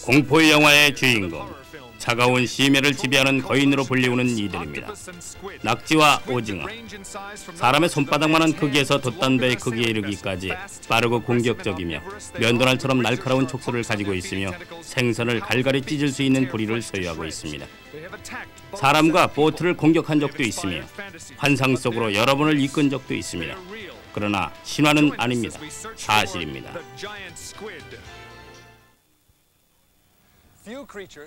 공포 영화의 주인공, 차가운 심해를 지배하는 거인으로 불리우는 이들입니다. 낙지와 오징어, 사람의 손바닥만한 크기에서 돛단배의 크기에 이르기까지 빠르고 공격적이며 면도날처럼 날카로운 촉수를 가지고 있으며 생선을 갈갈이 찢을 수 있는 부리를 소유하고 있습니다. 사람과 보트를 공격한 적도 있으며 환상 속으로 여러 번을 이끈 적도 있습니다. 그러나 신화는 아닙니다. 사실입니다.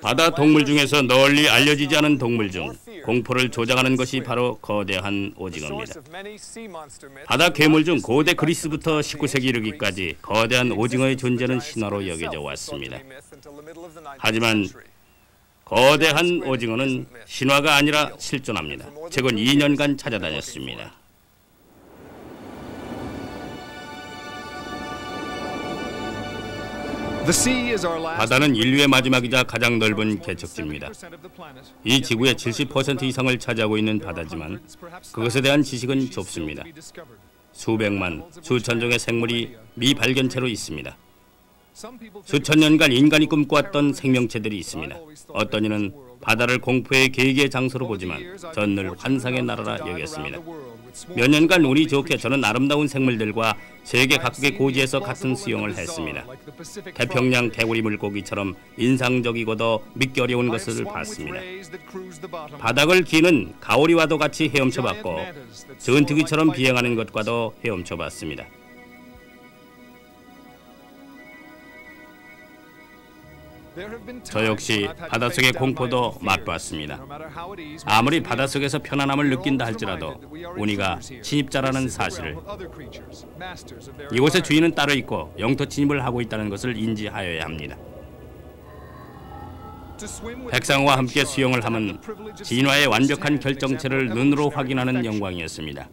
바다 동물 중에서 널리 알려지지 않은 동물 중 공포를 조장하는 것이 바로 거대한 오징어입니다. 바다 괴물 중 고대 그리스부터 19세기 이르기까지 거대한 오징어의 존재는 신화로 여겨져 왔습니다. 하지만 거대한 오징어는 신화가 아니라 실존합니다. 최근 2년간 찾아다녔습니다. 바다는 인류의 마지막이자 가장 넓은 개척지입니다. 이 지구의 70% 이상을 차지하고 있는 바다지만 그것에 대한 지식은 좁습니다. 수백만, 수천 종의 생물이 미발견체로 있습니다. 수천 년간 인간이 꿈꿔왔던 생명체들이 있습니다. 어떤 이는 바다를 공포의 계기의 장소로 보지만 전 늘 환상의 나라라 여겼습니다. 몇 년간 운이 좋게 저는 아름다운 생물들과 세계 각국의 고지에서 같은 수영을 했습니다. 태평양 개구리 물고기처럼 인상적이고도 믿기 어려운 것을 봤습니다. 바닥을 기는 가오리와도 같이 헤엄쳐봤고 전투기처럼 비행하는 것과도 헤엄쳐봤습니다. 저 역시 바닷속의 공포도 맛봤습니다. 아무리 바닷속에서 편안함을 느낀다 할지라도 우리가 침입자라는 사실을, 이곳의 주인은 따로 있고 영토 침입을 하고 있다는 것을 인지하여야 합니다. 백상과 함께 수영을 함은 진화의 완벽한 결정체를 눈으로 확인하는 영광이었습니다.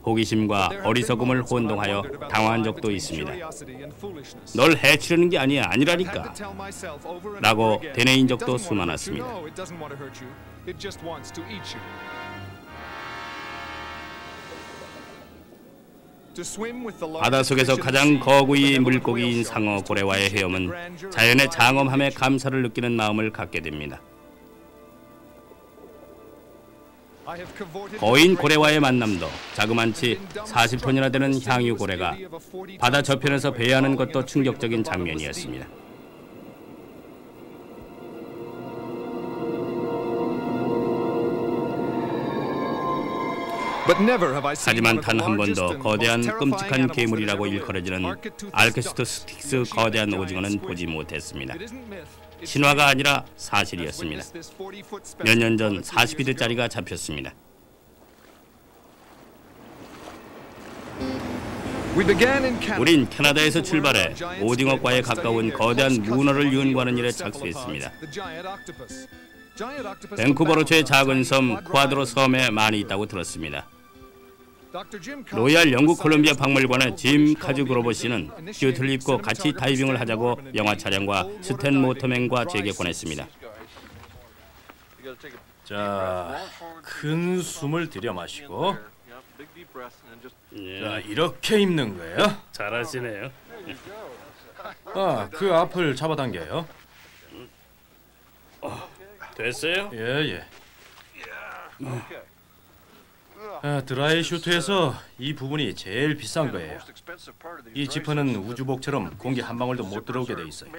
호기심과 어리석음을 혼동하여 당황한 적도 있습니다. 널 해치려는 게 아니라니까 라고 되뇌인 적도 수많았습니다. 바닷속에서 가장 거구이 물고기인 상어 고래와의 헤엄은 자연의 장엄함에 감사를 느끼는 마음을 갖게 됩니다. 거인 고래와의 만남도 자그만치 40톤이나 되는 향유 고래가 바다 저편에서 배회하는 것도 충격적인 장면이었습니다. 하지만 단 한 번도 거대한 끔찍한 괴물이라고 일컬어지는 알케스토스틱스 거대한 오징어는 보지 못했습니다. 신화가 아니라 사실이었습니다. 몇 년 전 40피트짜리가 잡혔습니다. 우린 캐나다에서 출발해 오징어과에 가까운 거대한 문어를 연구하는 일에 착수했습니다. 밴쿠버로초의 작은 섬 쿠아드로 섬에 많이 있다고 들었습니다. 로얄 영국 콜롬비아 박물관의 짐 카즈 그로버 씨는 슈트를 입고 같이 다이빙을 하자고 영화 촬영과 스탠 모터맨과 제게 권했습니다. 자, 큰 숨을 들여 마시고, 자, 이렇게 입는 거예요. 잘하시네요. 그 앞을 잡아당겨요. 됐어요? 예. 드라이 슈트에서 이 부분이 제일 비싼 거예요. 이 지퍼는 우주복처럼 공기 한 방울도 못 들어오게 돼 있어요.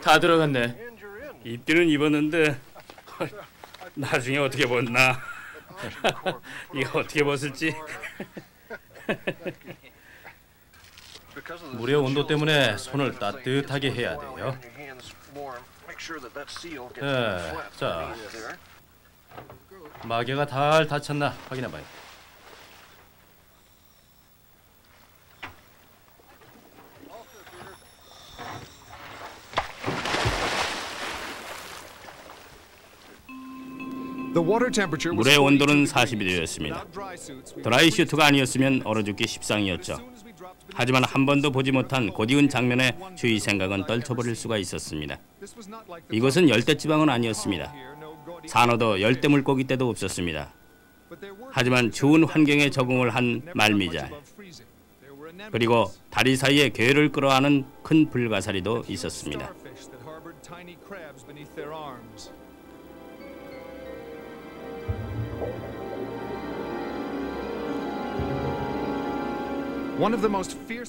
다 들어갔네. 입기는 입었는데 나중에 어떻게 벗나? 이거 어떻게 벗을지. 물의 온도 때문에 손을 따뜻하게 해야 돼요. 자, 마개가 잘 닫혔나 확인해봐요. 물의 온도는 40도였습니다. 드라이 슈트가 아니었으면 얼어 죽기 십상이었죠. 하지만 한 번도 보지 못한 고디운 장면에 주의 생각은 떨쳐버릴 수가 있었습니다. 이것은 열대지방은 아니었습니다. 산호도 열대 물고기 때도 없었습니다. 하지만 추운 환경에 적응을 한 말미잘, 그리고 다리 사이에 괴를 끌어안은 큰 불가사리도 있었습니다.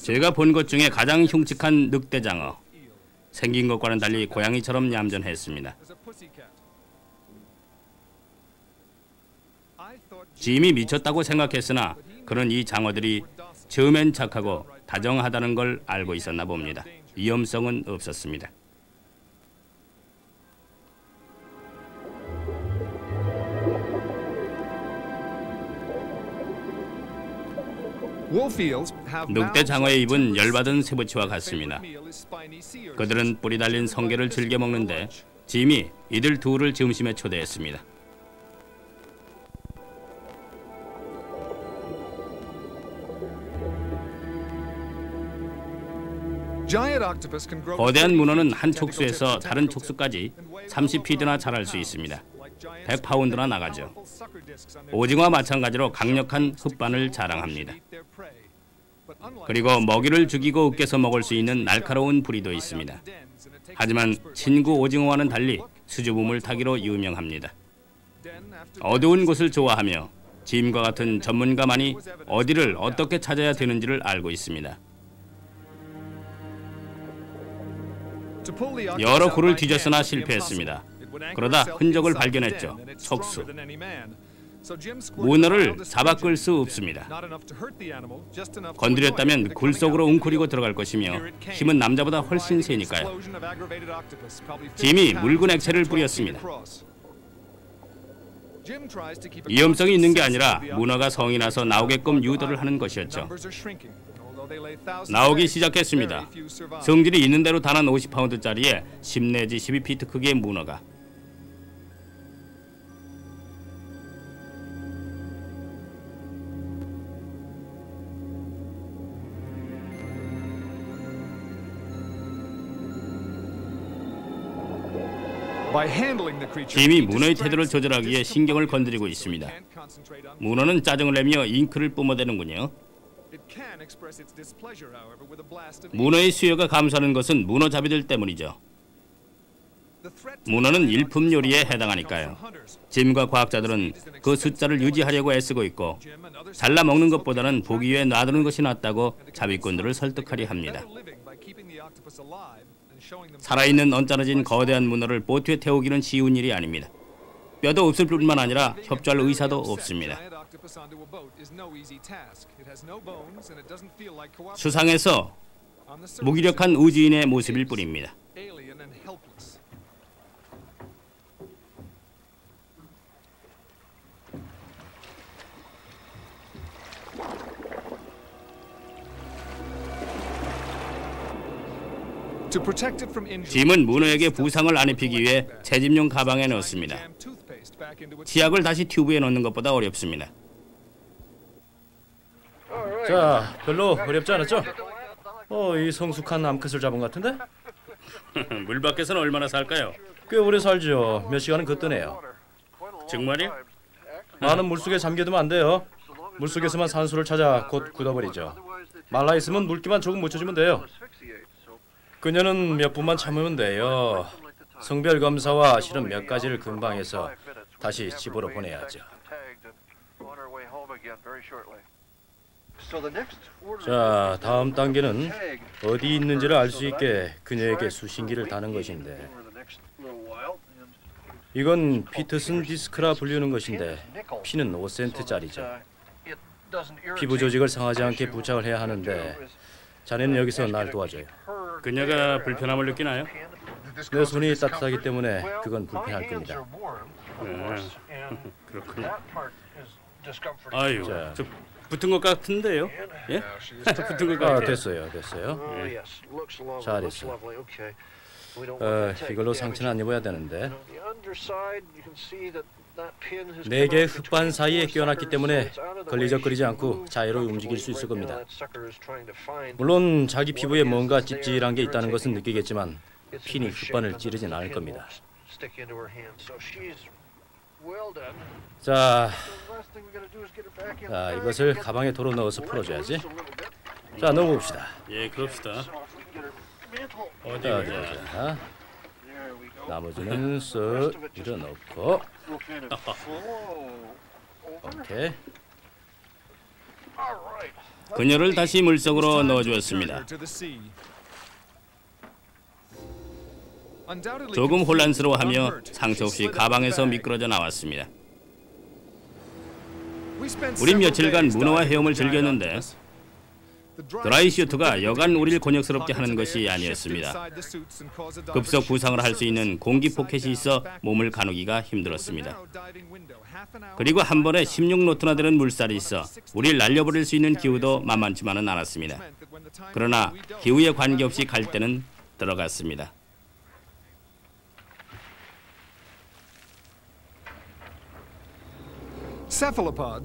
제가 본 것 중에 가장 흉측한 늑대장어. 생긴 것과는 달리 고양이처럼 얌전했습니다. 짐이 미쳤다고 생각했으나 그런 이 장어들이 처음엔 착하고 다정하다는 걸 알고 있었나 봅니다. 위험성은 없었습니다. 늑대 장어의 입은 열받은 새부치와 같습니다. 그들은 뿌리 달린 성게를 즐겨 먹는데 짐이 이들 둘을 점심에 초대했습니다. 거대한 문어는 한 촉수에서 다른 촉수까지 30피트나 자랄 수 있습니다. 100파운드나 나가죠. 오징어와 마찬가지로 강력한 흡반을 자랑합니다. 그리고 먹이를 죽이고 으깨서 먹을 수 있는 날카로운 부리도 있습니다. 하지만 친구 오징어와는 달리 수줍음을 타기로 유명합니다. 어두운 곳을 좋아하며 짐과 같은 전문가만이 어디를 어떻게 찾아야 되는지를 알고 있습니다. 여러 굴을 뒤졌으나 실패했습니다. 그러다 흔적을 발견했죠. 촉수. 문어를 잡아 끌 수 없습니다. 건드렸다면 굴 속으로 웅크리고 들어갈 것이며 힘은 남자보다 훨씬 세니까요. 짐이 묽은 액체를 뿌렸습니다. 위험성이 있는 게 아니라 문어가 성이 나서 나오게끔 유도를 하는 것이었죠. 나오기 시작했습니다. 성질이 있는 대로 단 한 50파운드짜리에 10 내지 12피트 크기의 문어가. 짐이 문어의 태도를 조절하기 위해 신경을 건드리고 있습니다. 문어는 짜증을 내며 잉크를 뿜어대는군요. 문어의 수요가 감소하는 것은 문어잡이들 때문이죠. 문어는 일품 요리에 해당하니까요. 짐과 과학자들은 그 숫자를 유지하려고 애쓰고 있고 잘라 먹는 것보다는 보기 위해 놔두는 것이 낫다고 잡이꾼들을 설득하려 합니다. 살아있는 언짢아진 거대한 문어를 보트에 태우기는 쉬운 일이 아닙니다. 뼈도 없을 뿐만 아니라 협조할 의사도 없습니다. 수상해서 무기력한 우주인의 모습일 뿐입니다. 짐은 문어에게 부상을 안 입히기 위해 채집용 가방에 넣었습니다. 치약을 다시 튜브에 넣는 것보다 어렵습니다. 자, 별로 어렵지 않았죠? 이 성숙한 암컷을 잡은 것 같은데? 물 밖에서는 얼마나 살까요? 꽤 오래 살죠. 몇 시간은 걷더네요. 정말이요? 많은 물속에 잠겨두면 안 돼요. 물속에서만 산소를 찾아 곧 굳어버리죠. 말라 있으면 물기만 조금 묻혀주면 돼요. 그녀는 몇 분만 참으면 돼요. 성별 검사와 실험 몇 가지를 금방 해서 다시 집으로 보내야죠. 자, 다음 단계는 어디 있는지를 알 수 있게 그녀에게 수신기를 다는 것인데, 이건 피터슨 디스크라 불리는 것인데 피는 5센트짜리죠. 피부 조직을 상하지 않게 부착을 해야 하는데 자네는 여기서 날 도와줘요. 그녀가 불편함을 느끼나요? 내 손이 따뜻하기 때문에 그건 불편할 겁니다. 그렇군요. 아유, 저 붙은 것 같은데요? 예? 붙은 것 같아요. 됐어요. 잘했어. 이걸로 상처는 안 입어야 되는데. 4개의 흙반 사이에 끼워놨기 때문에 걸리적거리지 않고 자유로 움직일 수 있을 겁니다. 물론 자기 피부에 뭔가 찝찝한 게 있다는 것은 느끼겠지만 핀이 흙반을 찌르진 않을 겁니다. 자, 이것을 가방에 도로 넣어서 풀어줘야지. 자, 넘어봅시다. 예, 그럽시다. 어디 자, 보자. 자, 나머지는 쓱 밀어넣고. 오케이. 그녀를 다시 물속으로 넣어주었습니다. 조금 혼란스러워하며 상처 없이 가방에서 미끄러져 나왔습니다. 우린 며칠간 문어와 헤엄을 즐겼는데 드라이 슈트가 여간 우리를 곤욕스럽게 하는 것이 아니었습니다. 급속 부상을 할 수 있는 공기 포켓이 있어 몸을 가누기가 힘들었습니다. 그리고 한 번에 16노트나 되는 물살이 있어 우리를 날려버릴 수 있는 기후도 만만치만은 않았습니다. 그러나 기후에 관계없이 갈 때는 들어갔습니다.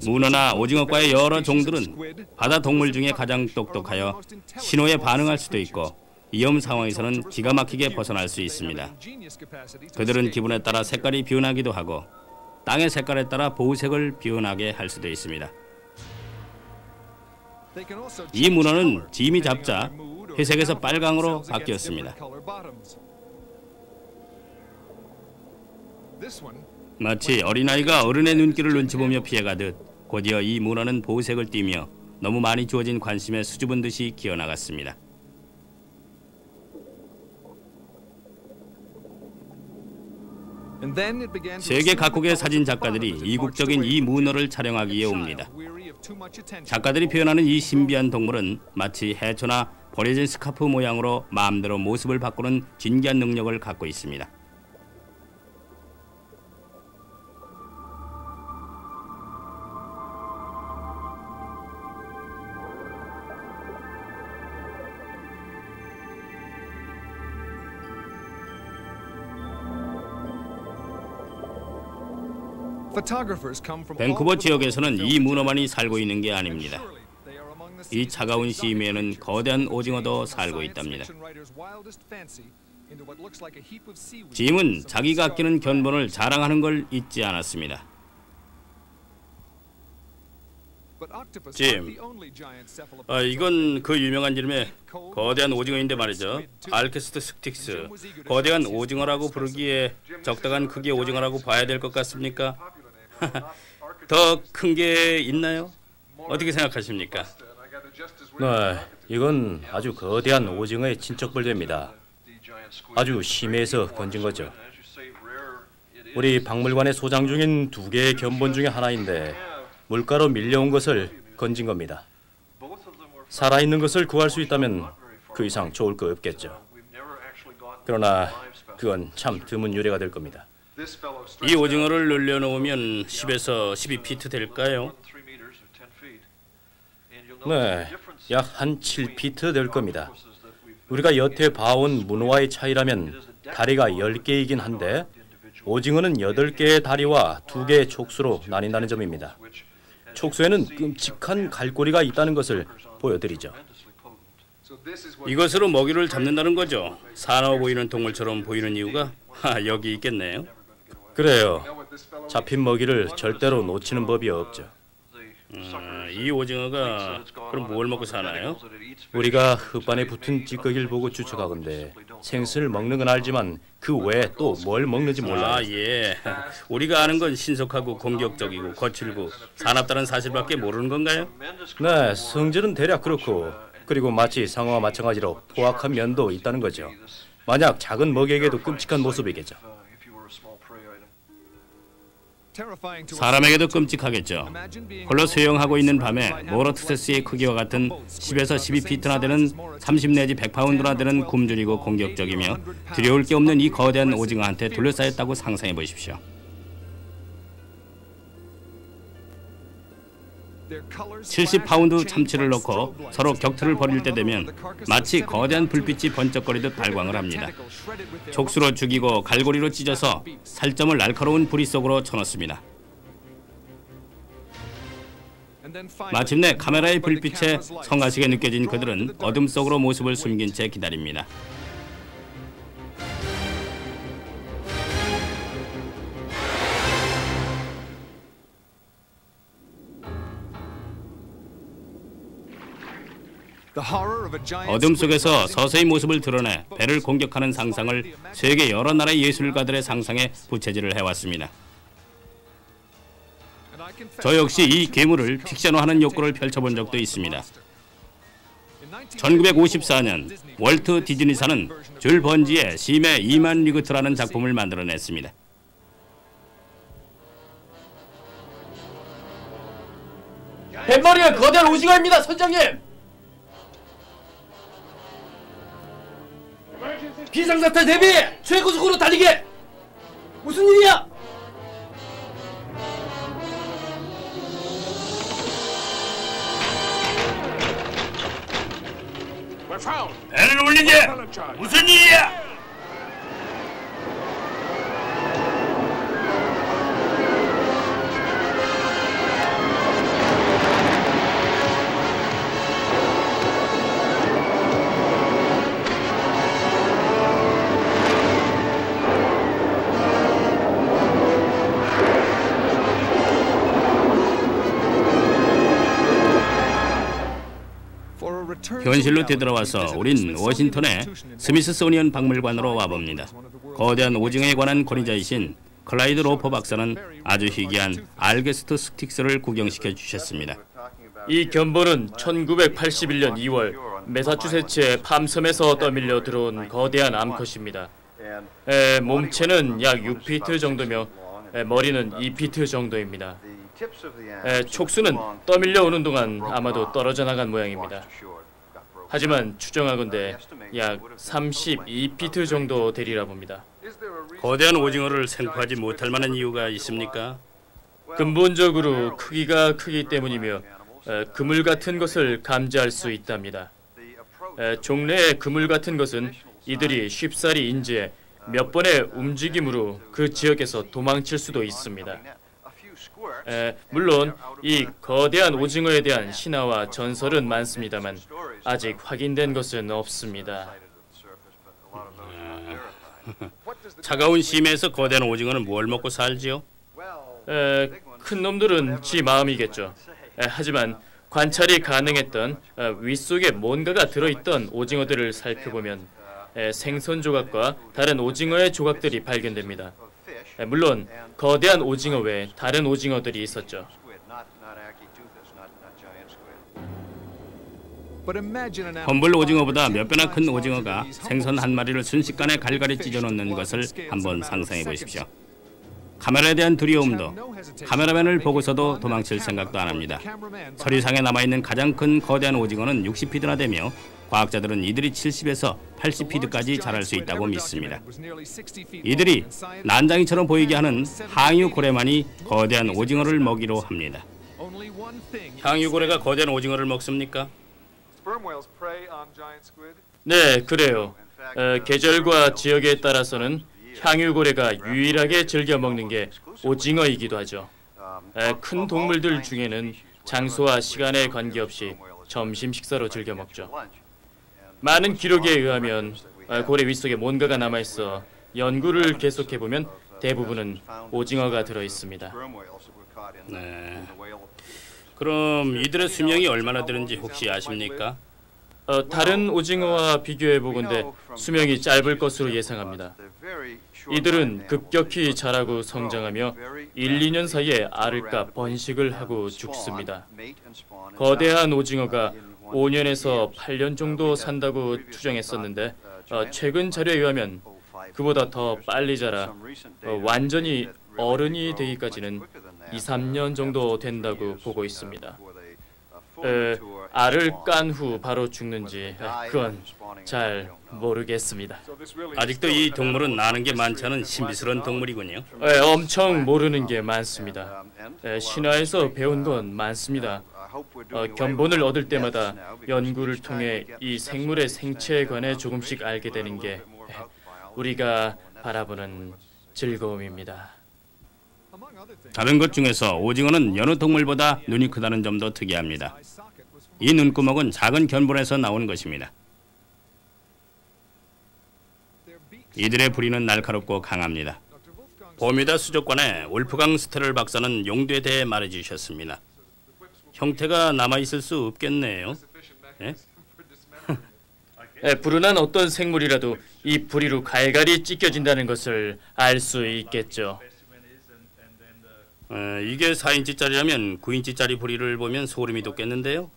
문어나 오징어과의 여러 종들은 바다 동물 중에 가장 똑똑하여 신호에 반응할 수도 있고 위험 상황에서는 기가 막히게 벗어날 수 있습니다. 그들은 기분에 따라 색깔이 변하기도 하고 땅의 색깔에 따라 보호색을 변하게 할 수도 있습니다. 이 문어는 짐이 잡자 회색에서 빨강으로 바뀌었습니다. 마치 어린아이가 어른의 눈길을 눈치 보며 피해가듯 곧이어 이 문어는 보호색을 띠며 너무 많이 주어진 관심에 수줍은 듯이 기어나갔습니다. 세계 각국의 사진 작가들이 이국적인 이 문어를 촬영하기 위해 옵니다. 작가들이 표현하는 이 신비한 동물은 마치 해초나 버려진 스카프 모양으로 마음대로 모습을 바꾸는 진기한 능력을 갖고 있습니다. 밴쿠버 지역에서는 이 문어만이 살고 있는 게 아닙니다. 이 차가운 심해에는 거대한 오징어도 살고 있답니다. 짐은 자기가 아끼는 견본을 자랑하는 걸 잊지 않았습니다. 짐, 이건 그 유명한 이름의 거대한 오징어인데 말이죠. 알케스트 스틱스, 거대한 오징어라고 부르기에 적당한 크기의 오징어라고 봐야 될 것 같습니까? 더 큰 게 있나요? 어떻게 생각하십니까? 네, 이건 아주 거대한 오징어의 친척벌레입니다. 아주 심해서 건진 거죠. 우리 박물관에 소장 중인 2개의 견본 중에 하나인데 물가로 밀려온 것을 건진 겁니다. 살아있는 것을 구할 수 있다면 그 이상 좋을 거 없겠죠. 그러나 그건 참 드문 유래가 될 겁니다. 이 오징어를 늘려놓으면 10에서 12피트 될까요? 네, 약 한 7피트 될 겁니다. 우리가 여태 봐온 문어와의 차이라면 다리가 10개이긴 한데 오징어는 8개의 다리와 2개의 촉수로 나뉜다는 점입니다. 촉수에는 끔찍한 갈고리가 있다는 것을 보여드리죠. 이것으로 먹이를 잡는다는 거죠. 사나워 보이는 동물처럼 보이는 이유가 여기 있겠네요. 그래요. 잡힌 먹이를 절대로 놓치는 법이 없죠. 이 오징어가 그럼 뭘 먹고 사나요? 우리가 흙반에 붙은 찌꺼기를 보고 추측하건대 생선을 먹는 건 알지만 그 외에 또 뭘 먹는지 몰라요. 예. 우리가 아는 건 신속하고 공격적이고 거칠고 사납다는 사실밖에 모르는 건가요? 네, 성질은 대략 그렇고 그리고 마치 상어와 마찬가지로 포악한 면도 있다는 거죠. 만약 작은 먹이에게도 끔찍한 모습이겠죠. 사람에게도 끔찍하겠죠. 홀로 수영하고 있는 밤에 모로투세스의 크기와 같은 10에서 12피트나 되는 30 내지 100파운드나 되는 굶주리고 공격적이며 두려울 게 없는 이 거대한 오징어한테 둘러싸였다고 상상해 보십시오. 70파운드 참치를 넣고 서로 격투를 벌일 때 되면 마치 거대한 불빛이 번쩍거리듯 발광을 합니다. 촉수로 죽이고 갈고리로 찢어서 살점을 날카로운 부리 속으로 쳐넣습니다. 마침내 카메라의 불빛에 성가시게 느껴진 그들은 어둠 속으로 모습을 숨긴 채 기다립니다. 어둠 속에서 서서히 모습을 드러내 배를 공격하는 상상을 세계 여러 나라의 예술가들의 상상에 부채질을 해왔습니다. 저 역시 이 괴물을 픽션화하는 욕구를 펼쳐본 적도 있습니다. 1954년 월트 디즈니사는 줄 번지의 심해 이만 리그트라는 작품을 만들어냈습니다. 뱃머리가 거대한 오징어입니다, 선장님! 비상사태 대비! 최고속으로 달리게! 무슨 일이야? 배를 올리게! 무슨 일이야? 현실로 되돌아와서 우린 워싱턴의 스미스소니언 박물관으로 와봅니다. 거대한 오징어에 관한 권위자이신 클라이드 로퍼 박사는 아주 희귀한 알게스트 스틱스를 구경시켜 주셨습니다. 이 견본은 1981년 2월 매사추세츠의 팜섬에서 떠밀려 들어온 거대한 암컷입니다. 몸체는 약 6피트 정도며 머리는 2피트 정도입니다. 촉수는 떠밀려 오는 동안 아마도 떨어져 나간 모양입니다. 하지만 추정하건대 약 32피트 정도 되리라 봅니다. 거대한 오징어를 생포하지 못할 만한 이유가 있습니까? 근본적으로 크기가 크기 때문이며 그물 같은 것을 감지할 수 있답니다. 종래의 그물 같은 것은 이들이 쉽사리 인지해 몇 번의 움직임으로 그 지역에서 도망칠 수도 있습니다. 물론 이 거대한 오징어에 대한 신화와 전설은 많습니다만 아직 확인된 것은 없습니다. 차가운 심해에서 거대한 오징어는 뭘 먹고 살지요? 큰 놈들은 지 마음이겠죠. 하지만 관찰이 가능했던 윗속에 뭔가가 들어있던 오징어들을 살펴보면 생선 조각과 다른 오징어의 조각들이 발견됩니다. 물론 거대한 오징어 외에 다른 오징어들이 있었죠. 험블 오징어보다 몇 배나 큰 오징어가 생선 한 마리를 순식간에 갈갈이 찢어놓는 것을 한번 상상해 보십시오. 카메라에 대한 두려움도, 카메라맨을 보고서도 도망칠 생각도 안 합니다. 서리상에 남아있는 가장 큰 거대한 오징어는 60피트나 되며 과학자들은 이들이 70에서 80피트까지 자랄 수 있다고 믿습니다. 이들이 난장이처럼 보이게 하는 항유고래만이 거대한 오징어를 먹이로 합니다. 항유고래가 거대한 오징어를 먹습니까? 네, 그래요. 계절과 지역에 따라서는 향유고래가 유일하게 즐겨 먹는 게 오징어이기도 하죠. 큰 동물들 중에는 장소와 시간에 관계없이 점심 식사로 즐겨 먹죠. 많은 기록에 의하면 고래 윗속에 뭔가가 남아있어 연구를 계속해보면 대부분은 오징어가 들어있습니다. 네. 그럼 이들의 수명이 얼마나 되는지 혹시 아십니까? 다른 오징어와 비교해보건대 수명이 짧을 것으로 예상합니다. 이들은 급격히 자라고 성장하며 1, 2년 사이에 알을까 번식을 하고 죽습니다. 거대한 오징어가 5년에서 8년 정도 산다고 추정했었는데 최근 자료에 의하면 그보다 더 빨리 자라 완전히 어른이 되기까지는 2, 3년 정도 된다고 보고 있습니다. 알을 깐 후 바로 죽는지 그건 잘 모르겠습니다. 아직도 이 동물은 아는 게 많지 않은 신비스러운 동물이군요. 엄청 모르는 게 많습니다. 신화에서 배운 건 많습니다. 견본을 얻을 때마다 연구를 통해 이 생물의 생체에 관해 조금씩 알게 되는 게 우리가 바라보는 즐거움입니다. 다른 것 중에서 오징어는 여느 동물보다 눈이 크다는 점도 특이합니다. 이 눈구멍은 작은 견본에서 나온 것입니다. 이들의 부리는 날카롭고 강합니다. 버뮤다 수족관의 울프강 스테럴 박사는 용도에 대해 말해주셨습니다. 형태가 남아있을 수 없겠네요. 예? 불운한 어떤 생물이라도 이 부리로 갈갈이 찢겨진다는 것을 알 수 있겠죠. 이게 4인치짜리라면 9인치짜리 부리를 보면 소름이 돋겠는데요.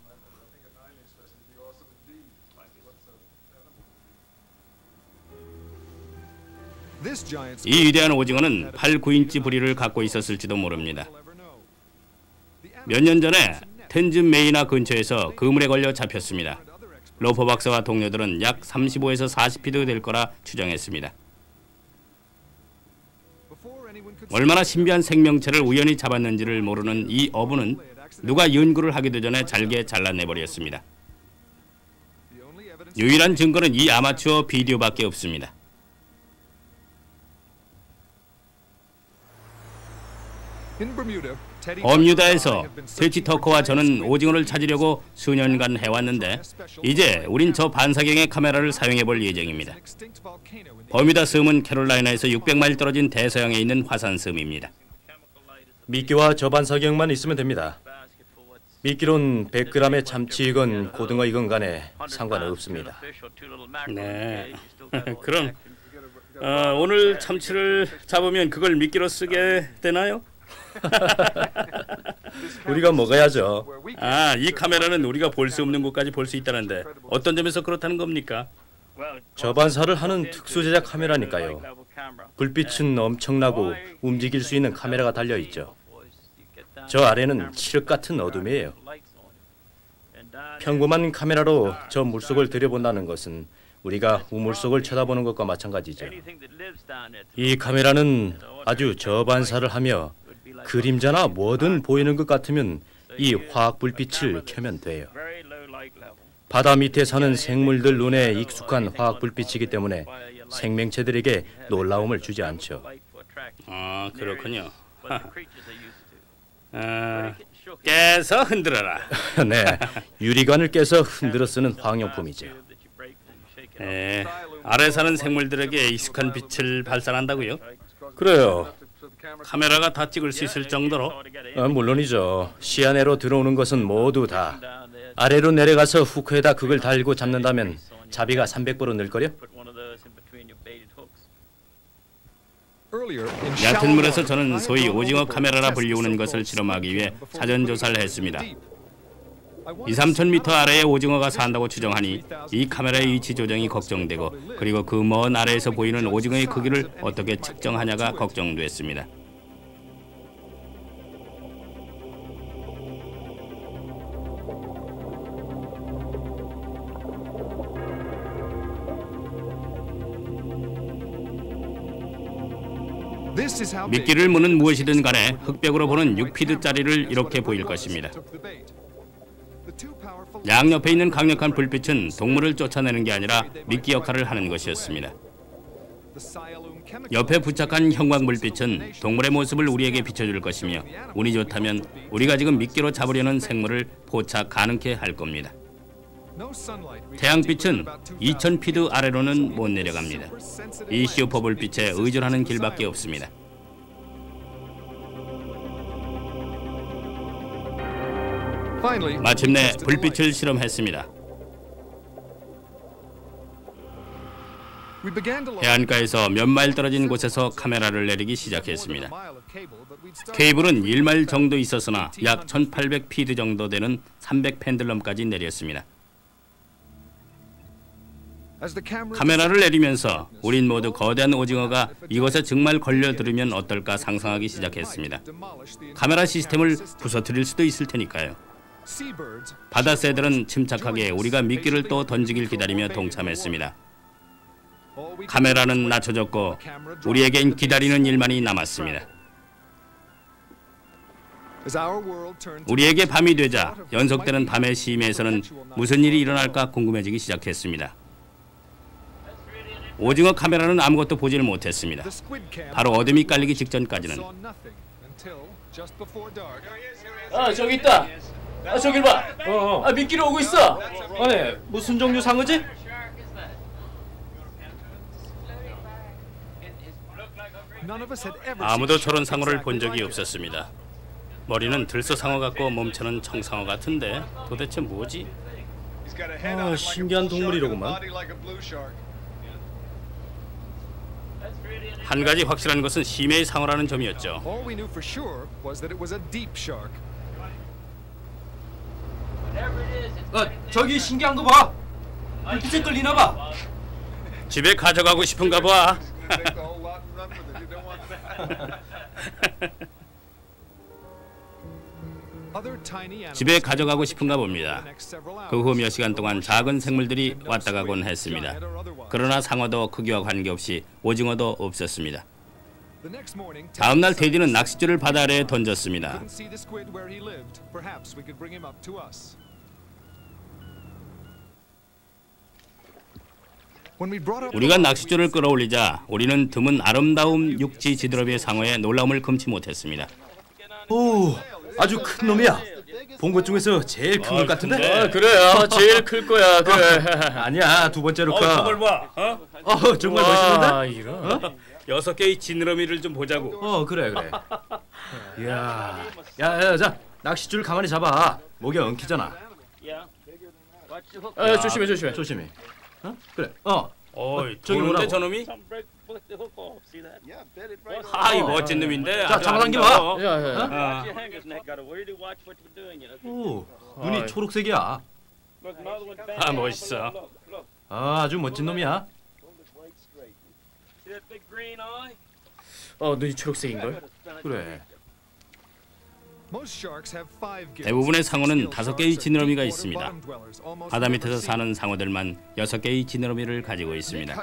이 위대한 오징어는 8, 9인치 부리를 갖고 있었을지도 모릅니다. 몇 년 전에 텐즈 메이나 근처에서 그물에 걸려 잡혔습니다. 로퍼 박사와 동료들은 약 35에서 40피트 될 거라 추정했습니다. 얼마나 신비한 생명체를 우연히 잡았는지를 모르는 이 어부는 누가 연구를 하기도 전에 잘게 잘라내버렸습니다. 유일한 증거는 이 아마추어 비디오밖에 없습니다. 버뮤다에서 테치 터커와 저는 오징어를 찾으려고 수년간 해왔는데 이제 우린 저 반사경의 카메라를 사용해볼 예정입니다. 버뮤다 섬은 캐롤라이나에서 600마일 떨어진 대서양에 있는 화산섬입니다. 미끼와 저반사경만 있으면 됩니다. 미끼론 100g의 참치이건 고등어이건 간에 상관없습니다. 네, 그럼 오늘 참치를 잡으면 그걸 미끼로 쓰게 되나요? 우리가 먹어야죠. 이 카메라는 우리가 볼 수 없는 곳까지 볼 수 있다는데 어떤 점에서 그렇다는 겁니까? 저반사를 하는 특수 제작 카메라니까요. 불빛은 엄청나고 움직일 수 있는 카메라가 달려있죠. 저 아래는 칠흑 같은 어둠이에요. 평범한 카메라로 저 물속을 들여본다는 것은 우리가 우물 속을 쳐다보는 것과 마찬가지죠. 이 카메라는 아주 저반사를 하며 그림자나 뭐든 보이는 것 같으면 이 화학 불빛을 켜면 돼요. 바다 밑에 사는 생물들 눈에 익숙한 화학 불빛이기 때문에 생명체들에게 놀라움을 주지 않죠. 그렇군요. 깨서 흔들어라. 네, 유리관을 깨서 흔들어 쓰는 화학용품이죠. 아래 사는 생물들에게 익숙한 빛을 발산한다고요? 그래요. 카메라가 다 찍을 수 있을 정도로? 물론이죠. 시야 내로 들어오는 것은 모두 다. 아래로 내려가서 후크에다 그걸 달고 잡는다면 자비가 300배로 늘걸요? 얕은 물에서 저는 소위 오징어 카메라라 불리우는 것을 실험하기 위해 사전 조사를 했습니다. 2-3천 미터 아래에 오징어가 산다고 추정하니 이 카메라의 위치 조정이 걱정되고 그리고 그 먼 아래에서 보이는 오징어의 크기를 어떻게 측정하냐가 걱정됐습니다. 미끼를 무는 무엇이든 간에 흑백으로 보는 6피트짜리를 이렇게 보일 것입니다. 양옆에 있는 강력한 불빛은 동물을 쫓아내는 게 아니라 미끼 역할을 하는 것이었습니다. 옆에 부착한 형광불빛은 동물의 모습을 우리에게 비춰줄 것이며 운이 좋다면 우리가 지금 미끼로 잡으려는 생물을 포착 가능케 할 겁니다. 태양빛은 2000피트 아래로는 못 내려갑니다. 이 슈퍼불빛에 의존하는 길밖에 없습니다. 마침내 불빛을 실험했습니다. 해안가에서 몇 마일 떨어진 곳에서 카메라를 내리기 시작했습니다. 케이블은 1마일 정도 있었으나 약 1800피트 정도 되는 300펜들럼까지 내렸습니다. 카메라를 내리면서 우린 모두 거대한 오징어가 이곳에 정말 걸려들으면 어떨까 상상하기 시작했습니다. 카메라 시스템을 부서뜨릴 수도 있을 테니까요. 바다새들은 침착하게 우리가 미끼를 또 던지길 기다리며 동참했습니다. 카메라는 낮춰졌고 우리에겐 기다리는 일만이 남았습니다. 우리에게 밤이 되자 연속되는 밤의 심해에서는 무슨 일이 일어날까 궁금해지기 시작했습니다. 오징어 카메라는 아무것도 보지를 못했습니다. 바로 어둠이 깔리기 직전까지는. 저기 있다. 저길 봐. 미끼로 오고 있어. 아니, 무슨 종류 상어지? 아무도 저런 상어를 본 적이 없었습니다. 머리는 들소상어 같고 몸체는 청상어 같은데 도대체 뭐지? 아, 신기한 동물이로구만. 한 가지 확실한 것은 심해의 상어라는 점이었죠. All we knew for sure was that it was a deep shark. 저기 신기한 거 봐. 빛에 끌리나 봐. 집에 가져가고 싶은가 봐. 집에 가져가고 싶은가 봅니다. 그 후 몇 시간 동안 작은 생물들이 왔다 가곤 했습니다. 그러나 상어도 크기와 관계없이 오징어도 없었습니다. 다음 날 테디는 낚싯줄을 바다 아래에 던졌습니다. 우리가 낚싯줄을 끌어올리자 우리는 드문 아름다운 육지 지드러비의 상어에 놀라움을 금치 못했습니다. 오, 아주 큰 놈이야. 본 것 중에서 제일 큰 것 같은데? 그래요. 제일 클 거야. 그래. 아니야, 두 번째로 커. 저걸 봐. 정말 멋있는데? 이런. 6개의 지느러미를 좀 보자고. 그래. 이야, 야, 자, 낚싯줄 가만히 잡아. 목이 엉키잖아. 조심해. 그래. 저기 뭔데 저놈이? 이 멋진 놈인데. 자, 잡아당겨. 오, 눈이 초록색이야. 멋있어. 아주 멋진 놈이야. 눈이 초록색인걸? 그래. 대부분의 상어는 5개의 지느러미가 있습니다. 바다 밑에서 사는 상어들만 6개의 지느러미를 가지고 있습니다.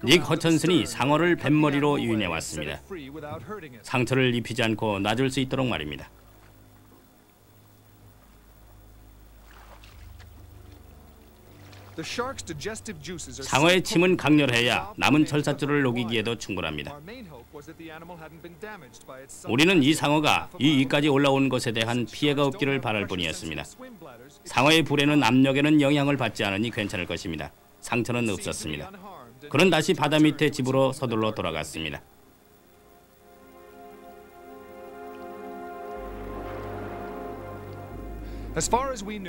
닉 허천슨이 상어를 뱃머리로 유인해 왔습니다. 상처를 입히지 않고 놔줄 수 있도록 말입니다. 상어의 침은 강렬해야 남은 철사줄을 녹이기에도 충분합니다. 우리는 이 상어가 이 위까지 올라온 것에 대한 피해가 없기를 바랄 뿐이었습니다. 상어의 불에는 압력에는 영향을 받지 않으니 괜찮을 것입니다. 상처는 없었습니다. 그는 다시 바다 밑에 집으로 서둘러 돌아갔습니다.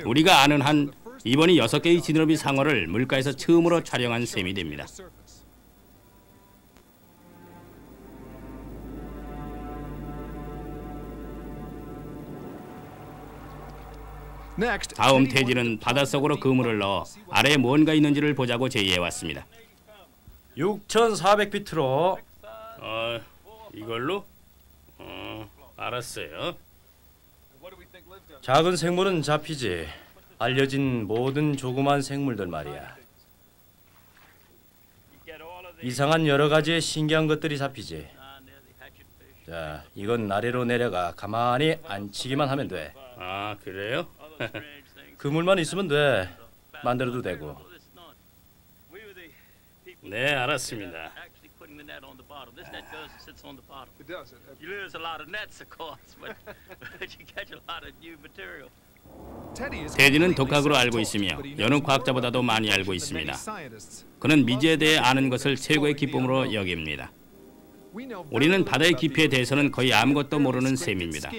우리가 아는 한 이번이 6개의 지느러미 상어를 물가에서 처음으로 촬영한 셈이 됩니다. 다음 테디는 바닷속으로 그물을 넣어 아래에 뭔가 있는지를 보자고 제의해왔습니다. 6,400피트로. 이걸로? 알았어요. 작은 생물은 잡히지. 알려진 모든 조그만 생물들 말이야. 이상한 여러 가지의 신기한 것들이 잡히지. 자, 이건 아래로 내려가 가만히 앉히기만 하면 돼. 그래요? 그물만 있으면 돼. 만들어도 되고. 네, 알았습니다. 테디는 독학으로 알고 있으며 여느 과학자보다도 많이 알고 있습니다. 그는 미지에 대해 아는 것을 최고의 기쁨으로 여깁니다. 우리는 바다의 깊이에 대해서는 거의 아무것도 모르는 셈입니다.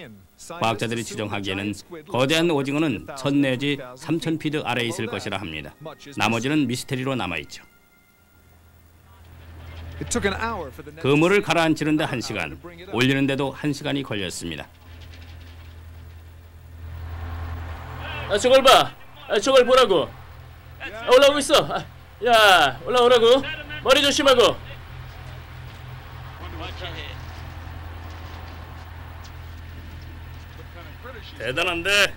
과학자들이 추정하기에는 거대한 오징어는 1,000 내지 3,000피트 아래에 있을 것이라 합니다. 나머지는 미스테리로 남아있죠. 그물을 가라앉히는데 1시간, 올리는데도 1시간이 걸렸습니다. 저걸 봐. 저걸 보라고. 올라오고 있어. 야, 올라오라고. 머리 조심하고. 대단한데.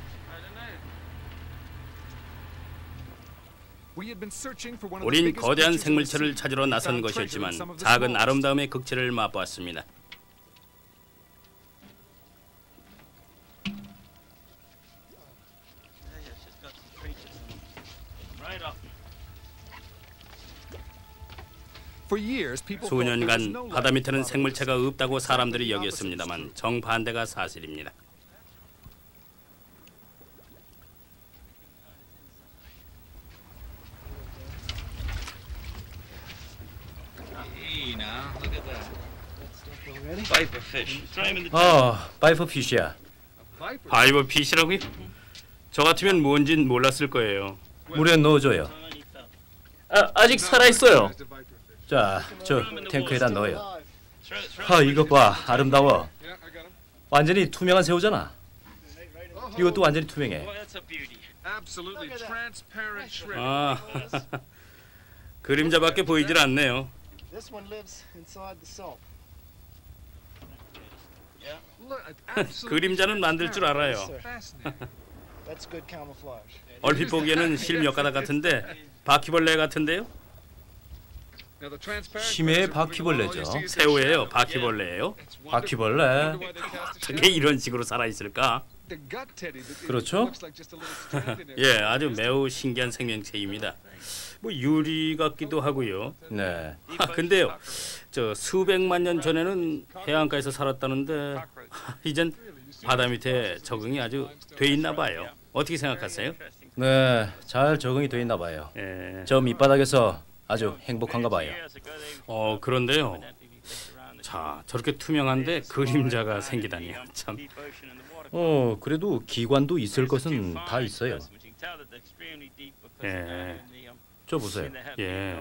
우린 거대한 생물체를 찾으러 나선 것이었지만 작은 아름다움의 극치를 맛보았습니다. 수년간 바다 밑에는 생물체가 없다고 사람들이 여겼습니다만 정반대가 사실입니다. 파이퍼 피쉬야. 바이버 피시라고요? 저 같으면 뭔진 몰랐을 거예요. 물에 넣어줘요. 아직 살아 있어요. 자, 저 탱크에다 넣어요. 이것 봐, 아름다워. 완전히 투명한 새우잖아. 이것도 완전히 투명해. 아, 그림자밖에 보이질 않네요. 그림자는 만들 줄 알아요. 얼핏 보기에는 실몇 가닥 같은데 바퀴벌레 같은데요? 심해의 바퀴벌레죠. 새우예요, 바퀴벌레예요? 바퀴벌레. 어떻게 이런 식으로 살아 있을까? 그렇죠? 예, 아주 매우 신기한 생명체입니다. 뭐 유리 같기도 하고요. 네. 근데요, 저 수백만 년 전에는 해안가에서 살았다는데 이젠 바다 밑에 적응이 아주 돼 있나 봐요. 어떻게 생각하세요? 네, 잘 적응이 돼 있나 봐요. 예. 저 밑바닥에서 아주 행복한가 봐요. 그런데요. 자, 저렇게 투명한데 그림자가 생기다니요. 참. 그래도 기관도 있을 것은 다 있어요. 예. 저 보세요. 예.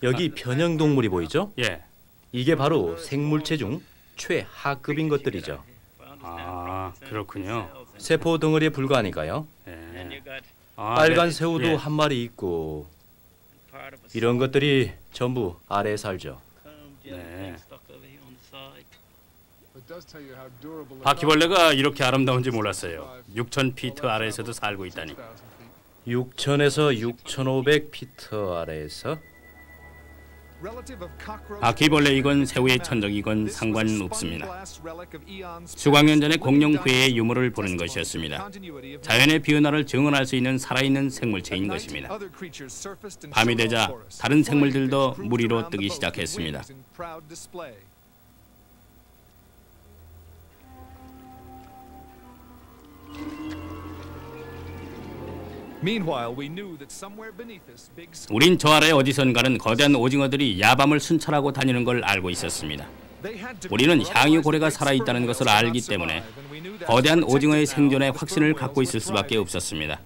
여기 변형 동물이 보이죠? 예. 이게 바로 생물체 중 최하급인 것들이죠. 아, 그렇군요. 세포 덩어리에 불과하니까요. 예. 빨간 네. 새우도 예. 한 마리 있고 이런 것들이 전부 아래에 살죠. 네. 바퀴벌레가 이렇게 아름다운지 몰랐어요. 6,000피트 아래에서도 살고 있다니. 6,000에서 6,500피트 아래에서 바퀴벌레이건 새우의 천적이건 상관없습니다. 수광년 전에 공룡 폐의 유물을 보는 것이었습니다. 자연의 변화를 증언할 수 있는 살아있는 생물체인 것입니다. 밤이 되자 다른 생물들도 물 위로 뜨기 시작했습니다. 우린 저 아래 어디선가는 거대한 오징어들이 야밤을 순찰하고 다니는 걸 알고 있었습니다. 우리는 향유 고래가 살아있다는 것을 알기 때문에 거대한 오징어의 생존에 확신을 갖고 있을 수밖에 없었습니다.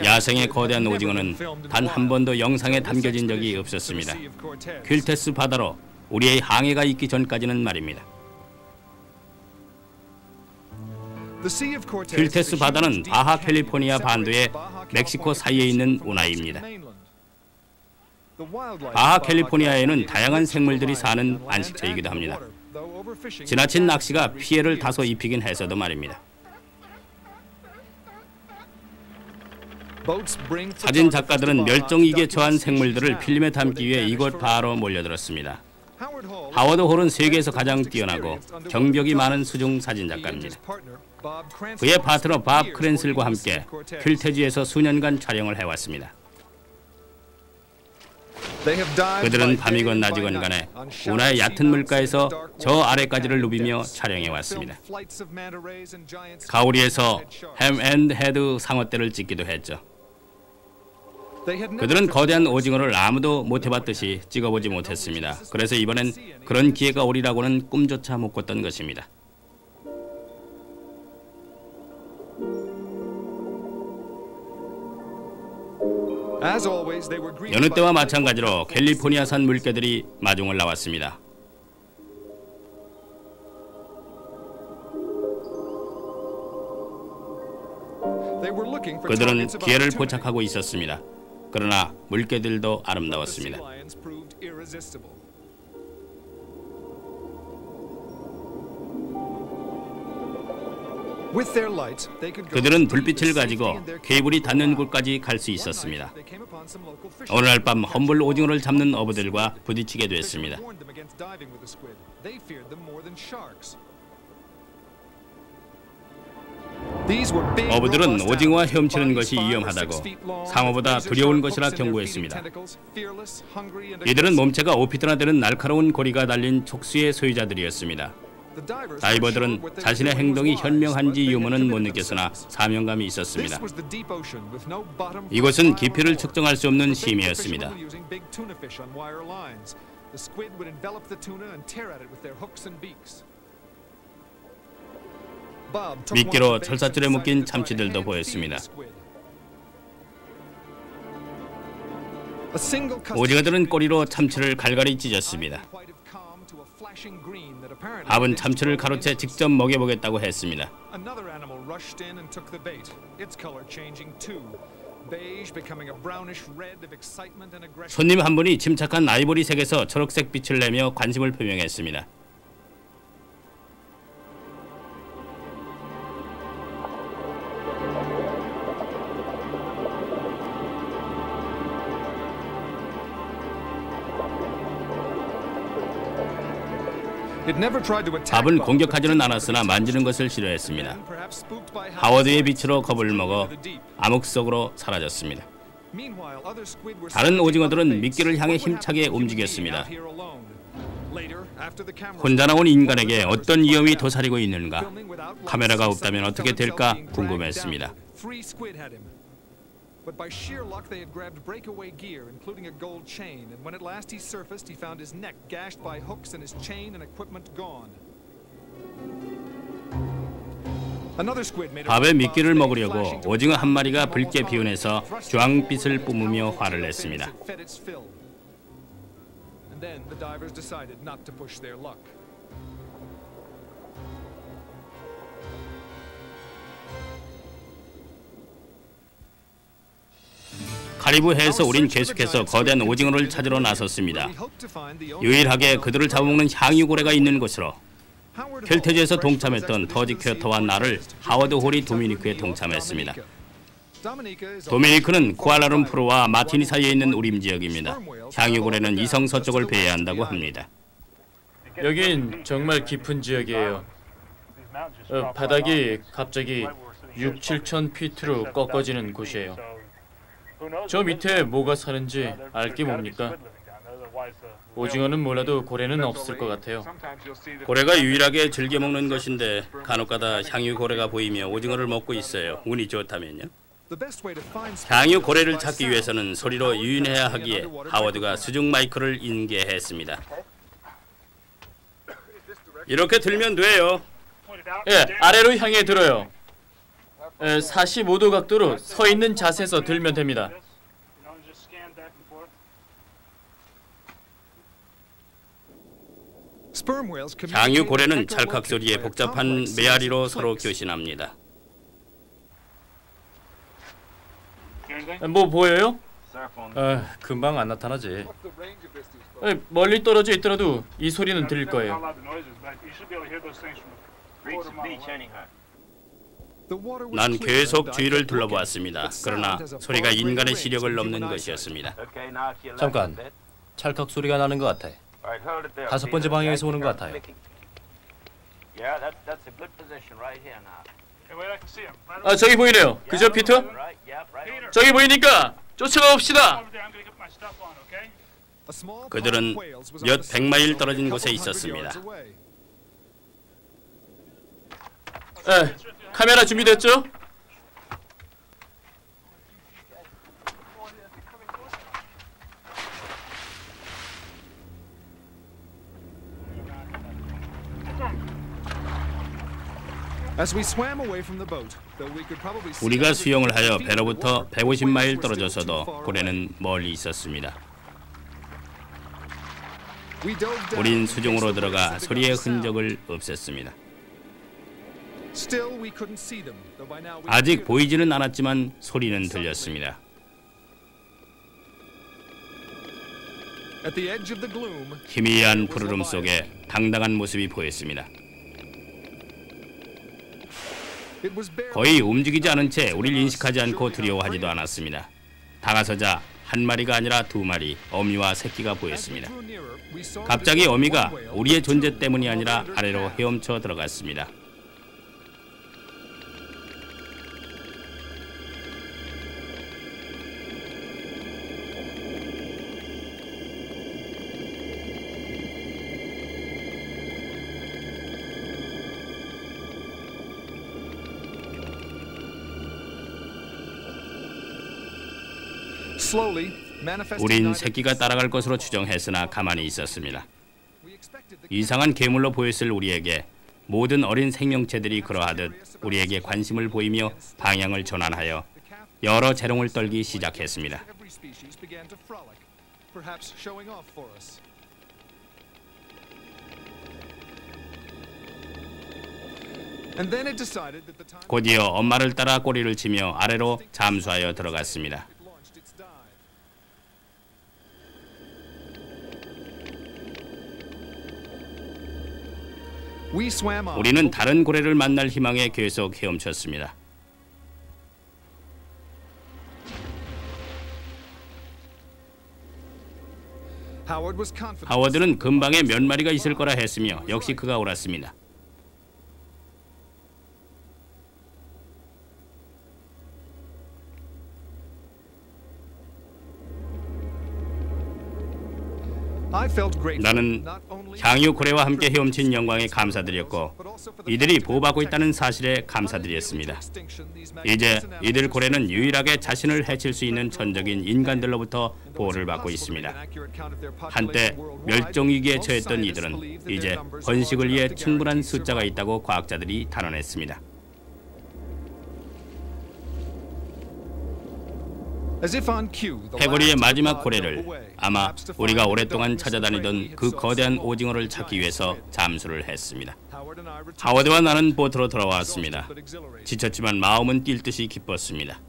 야생의 거대한 오징어는 단 한 번도 영상에 담겨진 적이 없었습니다. 퀼테스 바다로 우리의 항해가 있기 전까지는 말입니다. 퀼테스 바다는 바하 캘리포니아 반도의 멕시코 사이에 있는 운하입니다. 바하 캘리포니아에는 다양한 생물들이 사는 안식처이기도 합니다. 지나친 낚시가 피해를 다소 입히긴 해서도 말입니다. 사진 작가들은 멸종위기에 처한 생물들을 필름에 담기 위해 이곳 바하로 몰려들었습니다. 하워드 홀은 세계에서 가장 뛰어나고 경력이 많은 수중 사진 작가입니다. 그의 파트너 밥 크랜슬과 함께 퀼테즈에서 수년간 촬영을 해왔습니다. 그들은 밤이건 낮이건 간에 운하의 얕은 물가에서 저 아래까지를 누비며 촬영해왔습니다. 가오리에서 햄 앤 헤드 상어떼를 찍기도 했죠. 그들은 거대한 오징어를 아무도 못해봤듯이 찍어보지 못했습니다. 그래서 이번엔 그런 기회가 오리라고는 꿈조차 못 꿨던 것입니다. 여느 때와 마찬가지로 캘리포니아산 물개들이 마중을 나왔습니다. 그들은 기회를 포착하고 있었습니다. 그러나 물개들도 아름다웠습니다. 그들은 불빛을 가지고 케이블이 닿는 곳까지 갈 수 있었습니다. 어느 날 밤 험블 오징어를 잡는 어부들과 부딪히게 됐습니다. 어부들은 오징어와 헤엄치는 것이 위험하다고 상어보다 두려운 것이라 경고했습니다. 이들은 몸체가 5피트나 되는 날카로운 고리가 달린 촉수의 소유자들이었습니다. 다이버들은 자신의 행동이 현명한지 유무는 못 느꼈으나 사명감이 있었습니다. 이곳은 깊이를 측정할 수 없는 심해였습니다. The squid would envelop the tuna and tear at it with their hooks and beaks. Bob took one 미끼로 of the baits 철사줄에 and 묶인 decided to try 참치들도 and feed 보였습니다. the squid. A single custard 오징어들은 꼬리로 참치를 갈갈이 찢었습니다. white of calm to a flashing green that apparently 밥은 참치를 가로채 직접 먹여보겠다고 했습니다. Another animal rushed in and took the bait. Its color changing too. Beige becoming a brownish red of excitement and aggression. 손님 한 분이 침착한 아이보리색에서 초록색 빛을 내며 관심을 표명했습니다. It never tried to attack 밥은 Bob, 공격하지는 but 않았으나 만지는 것을 싫어했습니다. perhaps spooked by how 하워드의 빛으로 겁을 먹어 암흑 속으로 사라졌습니다. Meanwhile, other squid were 다른 searching 오징어들은 other baits. 미끼를 향해 What would 힘차게 happen if you 움직였습니다. out here alone? Later, after the cameras 혼자 나온 인간에게 어떤 위험이 도사리고 있는가? filming without lights, 카메라가 he 없다면 suddenly 어떻게 felt himself 될까 being dragged 궁금했습니다. down. 3 squid had him. But by sheer luck they had grabbed breakaway gear, including a gold chain, and when at last he surfaced, he found his neck gashed by hooks and his chain and equipment gone. Another squid made a 밥에 run 미끼를 Bob's 먹으려고 flashing to 오징어 한 마리가 Bob 붉게 Hope 비운해서 thrust 주황빛을 forward 뿜으며 with 화를 powerful 냈습니다. tails that fed its fill. And then the divers decided not to push their luck. 카리브 해에서 우린 계속해서 거대한 오징어를 찾으러 나섰습니다. 유일하게 그들을 잡아먹는 향유고래가 있는 곳으로 켈테즈에서 동참했던 터지 퀘터와 나를 하워드 홀이 도미니크에 동참했습니다. 도미니크는 쿠알라룸푸르와 마티니 사이에 있는 우림 지역입니다. 향유고래는 이성 서쪽을 배회한다고 합니다. 여긴 정말 깊은 지역이에요. 바닥이 갑자기 6, 7천 피트로 꺾어지는 곳이에요. 저 밑에 뭐가 사는지 알 게 뭡니까? 오징어는 몰라도 고래는 없을 것 같아요. 고래가 유일하게 즐겨 먹는 것인데 간혹가다 향유고래가 보이며 오징어를 먹고 있어요. 운이 좋다면요. 향유 고래를 찾기 위해서는 소리로 유인해야 하기에 하워드가 수중 마이크를 인계했습니다. 이렇게 들면 돼요. 예, 아래로 향해 들어요. 45도 각도로 서 있는 자세에서 들면 됩니다. 향유 고래는 찰칵 소리에 복잡한 메아리로 서로 교신합니다. 뭐 보여요? 금방 안 나타나지. 멀리 떨어져 있더라도 이 소리는 들릴 거예요. 난 계속 주위를 둘러보았습니다. 그러나 소리가 인간의 시력을 넘는 것이었습니다. 잠깐, 찰칵 소리가 나는 것 같아. 5번째 방향에서 오는 것 같아요. 저기 보이네요. 그죠, 피터? 저기 보이니까 쫓아가 봅시다. 그들은 몇 백마일 떨어진 곳에 있었습니다. 카메라 준비됐죠? 우리가 수영을 하여 배로부터 150마일 떨어져서도 고래는 멀리 있었습니다. 우린 수중으로 들어가 소리의 흔적을 없앴습니다. 아직 보이지는 않았지만 소리는 들렸습니다. 희미한 푸르름 속에 당당한 모습이 보였습니다. 거의 움직이지 않은 채 우리를 인식하지 않고 두려워하지도 않았습니다. 다가서자 한 마리가 아니라 2마리 어미와 새끼가 보였습니다. 갑자기 어미가 우리의 존재 때문이 아니라 아래로 헤엄쳐 들어갔습니다. 우린 새끼가 따라갈 것으로 추정했으나 가만히 있었습니다. 이상한 괴물로 보였을 우리에게 모든 어린 생명체들이 그러하듯 우리에게 관심을 보이며 방향을 전환하여 여러 재롱을 떨기 시작했습니다. 곧이어 엄마를 따라 꼬리를 치며 아래로 잠수하여 들어갔습니다. 우리는 다른 고래를 만날 희망에 계속 헤엄쳤습니다. 하워드는 근방에 몇 마리가 있을 거라 했으며 역시 그가 옳았습니다. 나는 향유 고래와 함께 헤엄친 영광에 감사드렸고 이들이 보호받고 있다는 사실에 감사드렸습니다. 이제 이들 고래는 유일하게 자신을 해칠 수 있는 천적인 인간들로부터 보호를 받고 있습니다. 한때 멸종위기에 처했던 이들은 이제 번식을 위해 충분한 숫자가 있다고 과학자들이 단언했습니다. 패거리의 마지막 고래를 아마 우리가 오랫동안 찾아다니던 그 거대한 오징어를 찾기 위해서 잠수를 했습니다. 하워드와 나는 보트로 돌아왔습니다. 지쳤지만 마음은 뛸 듯이 기뻤습니다.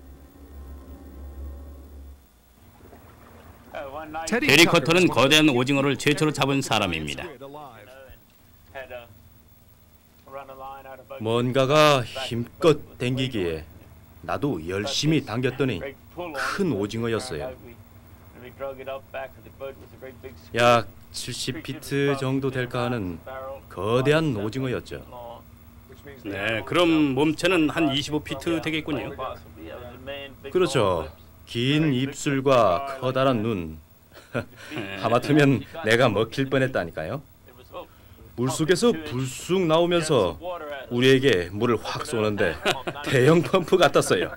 테리 커터는 거대한 오징어를 최초로 잡은 사람입니다. 뭔가가 힘껏 당기기에 나도 열심히 당겼더니 큰 오징어였어요. 약 70피트 정도 될까 하는 거대한 오징어였죠. 네, 그럼 몸체는 한 25피트 되겠군요. 그렇죠. 긴 입술과 커다란 눈. 하마터면 내가 먹힐 뻔했다니까요. 물속에서 불쑥 나오면서 우리에게 물을 확 쏘는데 대형 펌프 같았어요.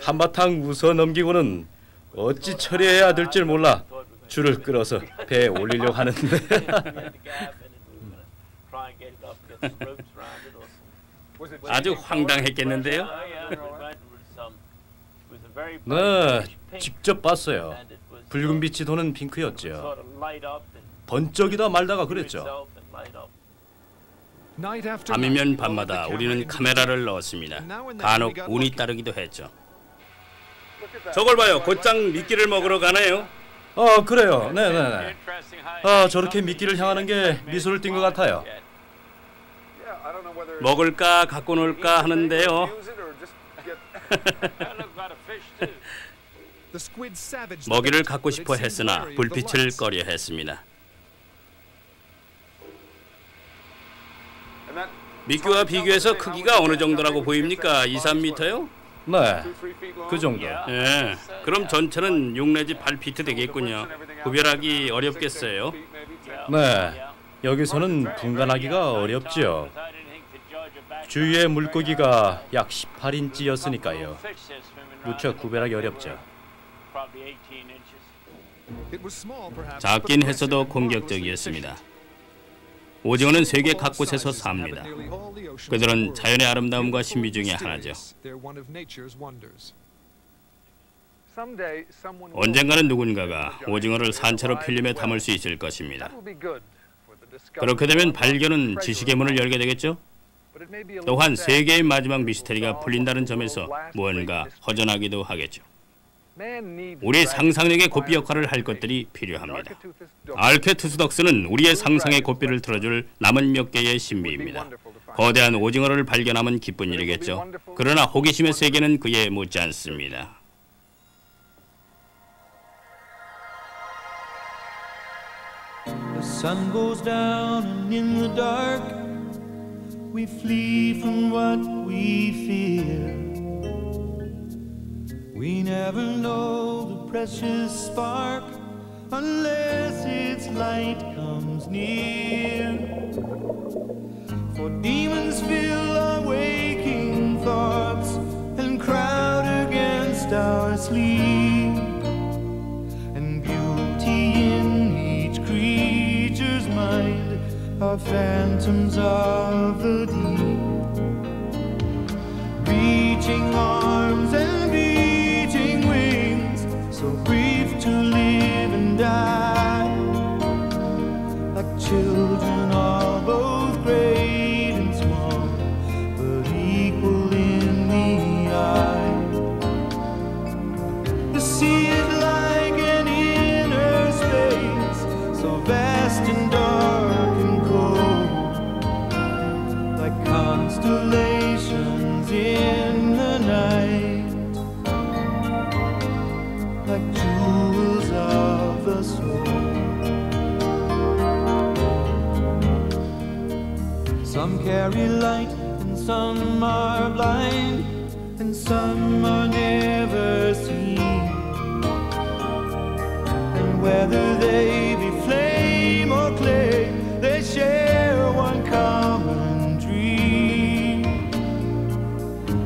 한바탕 웃어 넘기고는 어찌 처리해야 될지 몰라 줄을 끌어서 배에 올리려고 하는데 아주 황당했겠는데요? 네, 직접 봤어요. 붉은 빛이 도는 핑크였죠. 번쩍이다 말다가 그랬죠. 밤이면 밤마다 우리는 카메라를 넣었습니다. 간혹 운이 따르기도 했죠. 저걸 봐요. 곧장 미끼를 먹으러 가네요. 그래요. 네네네. 저렇게 미끼를 향하는 게 미소를 띈 것 같아요. 먹을까 갖고 놀까 하는데요. 먹이를 갖고 싶어 했으나 불빛을 꺼려 했습니다. 미끼와 비교해서 크기가 어느 정도라고 보입니까? 2, 3m요? 네, 그 정도. 예, 그럼 전체는 6 내지 8피트 되겠군요. 구별하기 어렵겠어요? 네, 여기서는 분간하기가 어렵지요. 주위의 물고기가 약 18인치였으니까요. 무척 구별하기 어렵죠. 작긴 했어도 공격적이었습니다. 오징어는 세계 각곳에서 삽니다. 그들은 자연의 아름다움과 신비 중에 하나죠. 언젠가는 누군가가 오징어를 산채로 필름에 담을 수 있을 것입니다. 그렇게 되면 발견은 지식의 문을 열게 되겠죠? 또한 세계의 마지막 미스터리가 풀린다는 점에서 무언가 허전하기도 하겠죠. 우리 상상력의 고삐 역할을 할 것들이 필요합니다. 알케투스덕스는 우리의 상상의 고삐를 틀어줄 남은 몇 개의 신비입니다. 거대한 오징어를 발견하면 기쁜 일이겠죠. 그러나 호기심의 세계는 그에 묻지 않습니다. The sun goes down and in the dark we flee from what we fear. We never know the precious spark unless its light comes near. For demons fill our waking thoughts and crowd against our sleep. are phantoms of the deep, reaching arms and beating wings, so brief to live and die, like children all both great and small, but equal in the eye. The sea is like an inner space, so vast and dark and cold, like constellations in the night, like jewels of the soul. Some carry light and some are blind, and some are never seen, and whether they be flame or clay, they share one common dream.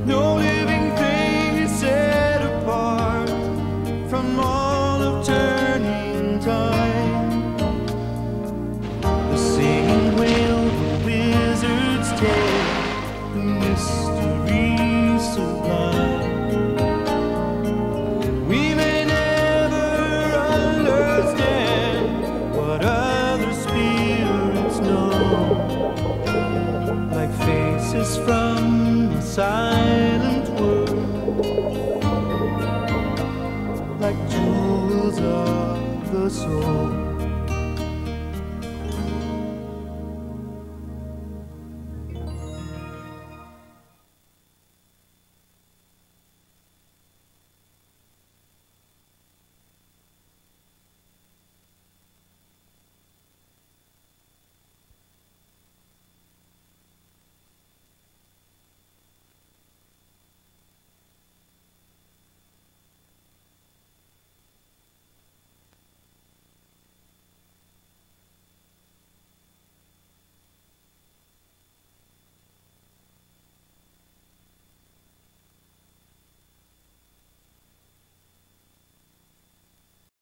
No living thing is set apart from all of turning time. The singing whale, the wizard's tale, the mystery sublime. We may never understand what other spirits know, like faces from the silent world, like jewels of the soul.